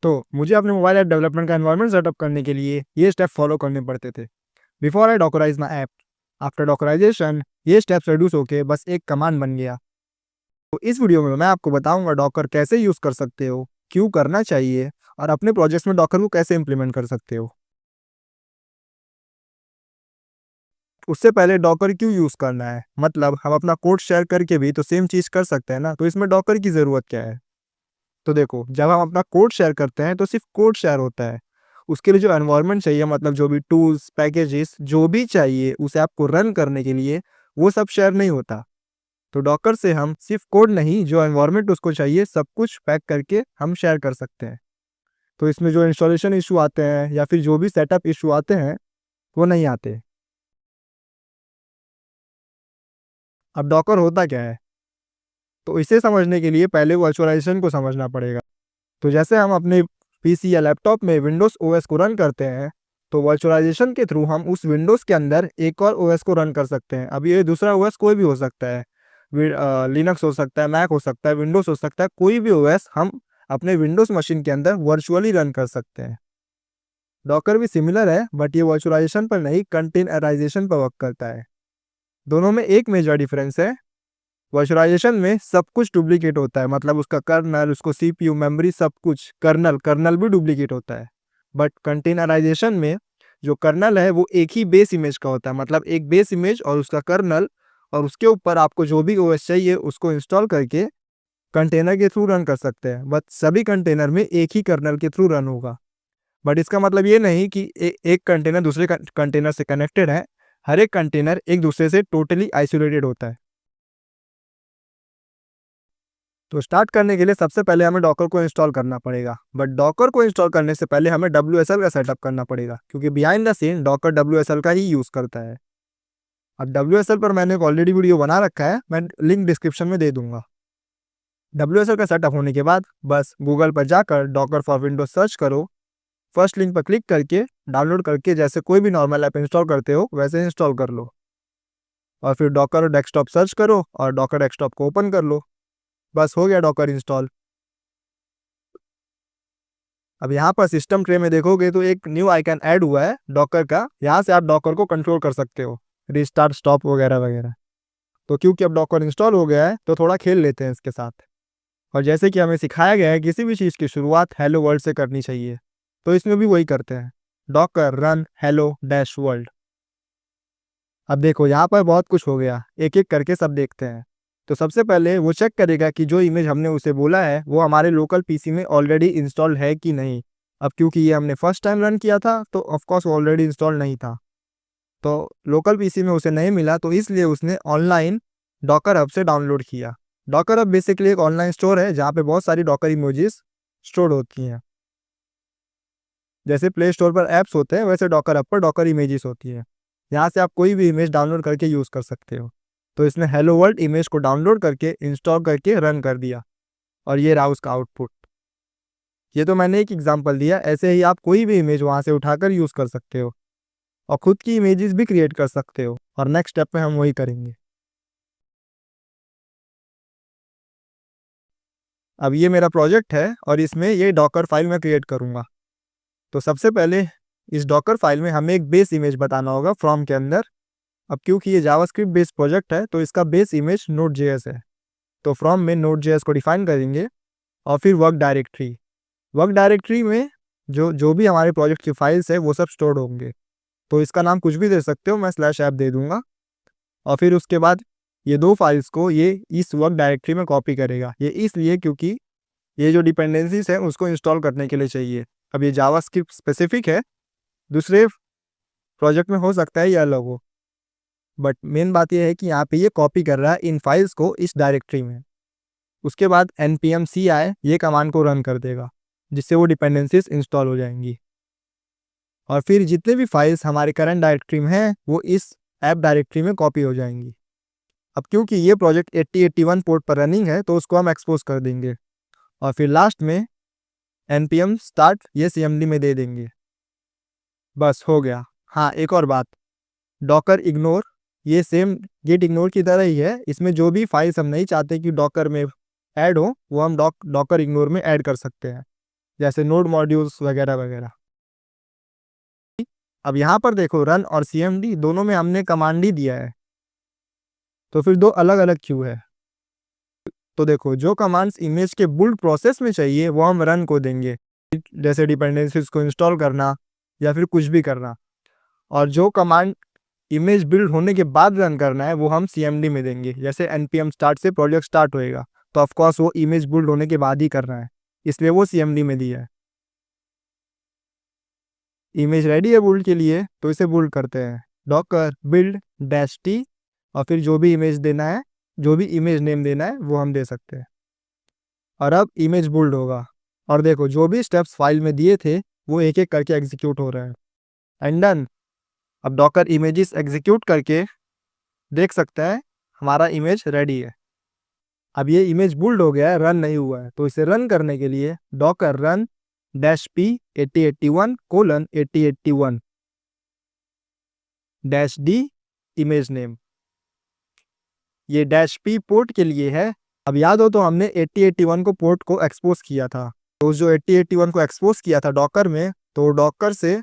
तो मुझे अपने मोबाइल ऐप डेवलपमेंट का एनवायरनमेंट सेटअप करने के लिए ये स्टेप फॉलो करने पड़ते थे। Before I dockerize my app, after dockerization ये स्टेप्स रिड्यूस होके बस एक कमांड बन गया। तो इस वीडियो में मैं आपको बताऊंगा डॉकर कैसे यूज़ कर सकते हो, क्यों करना चाहिए और अपने प्रोजेक्ट्स में डॉकर को कैसे इंप्लीमेंट कर सकते हो। उससे पहले डॉकर क्यों यूज़ करना है, मतलब हम अपना कोड शेयर करके भी तो सेम चीज़ कर सकते हैं ना, तो इसमें डॉकर की ज़रूरत क्या है। तो देखो, जब हम अपना कोड शेयर करते हैं तो सिर्फ कोड शेयर होता है। उसके लिए जो एनवायरनमेंट चाहिए, मतलब जो भी टूल्स, पैकेजेस जो भी चाहिए उस ऐप को रन करने के लिए, वो सब शेयर नहीं होता। तो डॉकर से हम सिर्फ कोड नहीं, जो एनवायरनमेंट उसको चाहिए सब कुछ पैक करके हम शेयर कर सकते हैं। तो इसमें जो इंस्टॉलेशन इशू आते हैं या फिर जो भी सेटअप इशू आते हैं वो नहीं आते। अब डॉकर होता क्या है, तो इसे समझने के लिए पहले वर्चुअलाइजेशन को समझना पड़ेगा। तो जैसे हम अपने पीसी या लैपटॉप में विंडोज़ ओएस को रन करते हैं, तो वर्चुअलाइजेशन के थ्रू हम उस विंडोज़ के अंदर एक और ओएस को रन कर सकते हैं। अब ये दूसरा ओएस कोई भी हो सकता है, लिनक्स हो सकता है, मैक हो सकता है, विंडोज़ हो सकता है, कोई भी ओएस हम अपने विंडोज़ मशीन के अंदर वर्चुअली रन कर सकते हैं। डॉकर भी सिमिलर है, बट ये वर्चुअलाइजेशन पर नहीं, कंटेनराइजेशन पर वर्क करता है। दोनों में एक मेजर डिफरेंस है, वर्चुअलाइजेशन में सब कुछ डुप्लीकेट होता है, मतलब उसका कर्नल, उसको सीपीयू, मेमोरी, सब कुछ, कर्नल भी डुप्लीकेट होता है। बट कंटेनराइजेशन में जो कर्नल है वो एक ही बेस इमेज का होता है, मतलब एक बेस इमेज और उसका कर्नल, और उसके ऊपर आपको जो भी ओएस चाहिए उसको इंस्टॉल करके कंटेनर के थ्रू रन कर सकते हैं। बट सभी कंटेनर में एक ही कर्नल के थ्रू रन होगा। बट इसका मतलब ये नहीं कि एक कंटेनर दूसरे कंटेनर से कनेक्टेड है। हर एक कंटेनर एक दूसरे से टोटली आइसोलेटेड होता है। तो स्टार्ट करने के लिए सबसे पहले हमें डॉकर को इंस्टॉल करना पड़ेगा, बट डॉकर को इंस्टॉल करने से पहले हमें WSL का सेटअप करना पड़ेगा, क्योंकि behind the scene docker WSL का ही यूज़ करता है। अब WSL पर मैंने एक ऑलरेडी वीडियो बना रखा है, मैं लिंक डिस्क्रिप्शन में दे दूंगा। WSL का सेटअप होने के बाद बस गूगल पर जाकर डॉकर फॉर विंडोज सर्च करो, फर्स्ट लिंक पर क्लिक करके डाउनलोड करके जैसे कोई भी नॉर्मल ऐप इंस्टॉल करते हो वैसे इंस्टॉल कर लो, और फिर डॉकर डेस्कटॉप सर्च करो और डॉकर डेस्कटॉप को ओपन कर लो। बस हो गया डॉकर इंस्टॉल। अब यहाँ पर सिस्टम ट्रे में देखोगे तो एक न्यू आइकन ऐड हुआ है डॉकर का, यहाँ से आप डॉकर को कंट्रोल कर सकते हो, रिस्टार्ट, स्टॉप वगैरह वगैरह। तो क्योंकि अब डॉकर इंस्टॉल हो गया है तो थोड़ा खेल लेते हैं इसके साथ। और जैसे कि हमें सिखाया गया है किसी भी चीज़ की शुरुआत हेलो वर्ल्ड से करनी चाहिए, तो इसमें भी वही करते हैं, Docker run hello dash world. अब देखो यहाँ पर बहुत कुछ हो गया, एक एक करके सब देखते हैं। तो सबसे पहले वो चेक करेगा कि जो इमेज हमने उसे बोला है वो हमारे लोकल पीसी में ऑलरेडी इंस्टॉल है कि नहीं। अब क्योंकि ये हमने फर्स्ट टाइम रन किया था तो ऑफकोर्स वो ऑलरेडी इंस्टॉल नहीं था, तो लोकल पीसी में उसे नहीं मिला, तो इसलिए उसने ऑनलाइन डॉकर हब से डाउनलोड किया। डॉकर हब बेसिकली एक ऑनलाइन स्टोर है जहाँ पे बहुत सारी डॉकर इमोजीज स्टोर होती हैं। जैसे प्ले स्टोर पर ऐप्स होते हैं वैसे डॉकर हब पर डॉकर इमेजेस होती है। यहाँ से आप कोई भी इमेज डाउनलोड करके यूज़ कर सकते हो। तो इसने हेलो वर्ल्ड इमेज को डाउनलोड करके इंस्टॉल करके रन कर दिया, और ये रहा उसका आउटपुट। ये तो मैंने एक एग्जांपल दिया, ऐसे ही आप कोई भी इमेज वहाँ से उठाकर यूज़ कर सकते हो और खुद की इमेजेस भी क्रिएट कर सकते हो, और नेक्स्ट स्टेप में हम वही करेंगे। अब ये मेरा प्रोजेक्ट है और इसमें ये डॉकर फाइल मैं क्रिएट करूँगा। तो सबसे पहले इस डॉकर फाइल में हमें एक बेस इमेज बताना होगा फ्रॉम के अंदर। अब क्योंकि ये जावास्क्रिप्ट बेस्ड प्रोजेक्ट है तो इसका बेस इमेज Node.js है, तो फ्रॉम में Node.js को डिफाइन करेंगे, और फिर वर्क डायरेक्टरी में जो जो भी हमारे प्रोजेक्ट की फाइल्स है वो सब स्टोर्ड होंगे। तो इसका नाम कुछ भी दे सकते हो, मैं /app दे दूंगा। और फिर उसके बाद ये दो फाइल्स को ये इस वर्क डायरेक्टरी में कॉपी करेगा, ये इसलिए क्योंकि ये जो डिपेंडेंसीज है उसको इंस्टॉल करने के लिए चाहिए। अब ये जावास्क्रिप्ट स्पेसिफिक है, दूसरे प्रोजेक्ट में हो सकता है ये अलग हो, बट मेन बात यह है कि यहाँ पे ये कॉपी कर रहा है इन फाइल्स को इस डायरेक्टरी में। उसके बाद npm ci ये कमांड को रन कर देगा, जिससे वो डिपेंडेंसीज इंस्टॉल हो जाएंगी, और फिर जितने भी फाइल्स हमारे करंट डायरेक्टरी में हैं वो इस ऐप डायरेक्टरी में कॉपी हो जाएंगी। अब क्योंकि ये प्रोजेक्ट 8081 पोर्ट पर रनिंग है तो उसको हम एक्सपोज कर देंगे, और फिर लास्ट में npm start ये cmd में दे देंगे। बस हो गया। हाँ, एक और बात, डॉकर इग्नोर ये सेम गेट इग्नोर की तरह ही है। इसमें जो भी फाइल्स हम नहीं चाहते कि डॉकर में ऐड हो वो हम डॉकर इग्नोर में ऐड कर सकते हैं। जैसे नोड मॉड्यूल्स वगैरह वगैरह। अब यहाँ पर देखो रन और cmd दोनों में हमने कमांड ही दिया है, तो फिर दो अलग अलग क्यों है? तो देखो जो कमांड्स इमेज के बिल्ड प्रोसेस में चाहिए वो हम रन को देंगे, जैसे डिपेंडेंसीज को इंस्टॉल करना या फिर कुछ भी करना, और जो कमांड इमेज बिल्ड होने के बाद रन करना है वो हम cmd में देंगे। जैसे npm start से प्रोजेक्ट स्टार्ट होएगा तो ऑफकोर्स वो इमेज बिल्ड होने के बाद ही करना है, इसलिए वो cmd में दिया है। इमेज रेडी है बिल्ड के लिए तो इसे बिल्ड करते हैं डॉकर बिल्ड -t, और फिर जो भी इमेज देना है, जो भी इमेज नेम देना है वो हम दे सकते हैं। और अब इमेज बिल्ड होगा और देखो जो भी स्टेप्स फाइल में दिए थे वो एक एक करके एग्जीक्यूट हो रहे हैं। And done. अब डॉकर इमेजेस एग्जीक्यूट करके देख सकते हैं हमारा इमेज रेडी है। अब ये इमेज बिल्ड हो गया है, रन नहीं हुआ है, तो इसे रन करने के लिए Docker run -p 8081:8081 -d image name, ये -p पोर्ट के लिए है। अब याद हो तो हमने 8081 को पोर्ट को एक्सपोज किया था, तो जो 8081 को एक्सपोज किया था डॉकर में, तो डॉकर से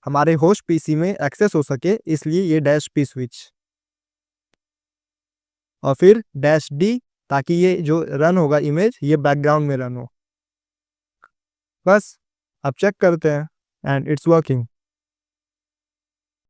हमारे होस्ट पीसी में एक्सेस हो सके इसलिए ये -p स्विच, और फिर -d ताकि ये जो रन होगा इमेज ये बैकग्राउंड में रन हो। बस अब चेक करते हैं एंड इट्स वर्किंग।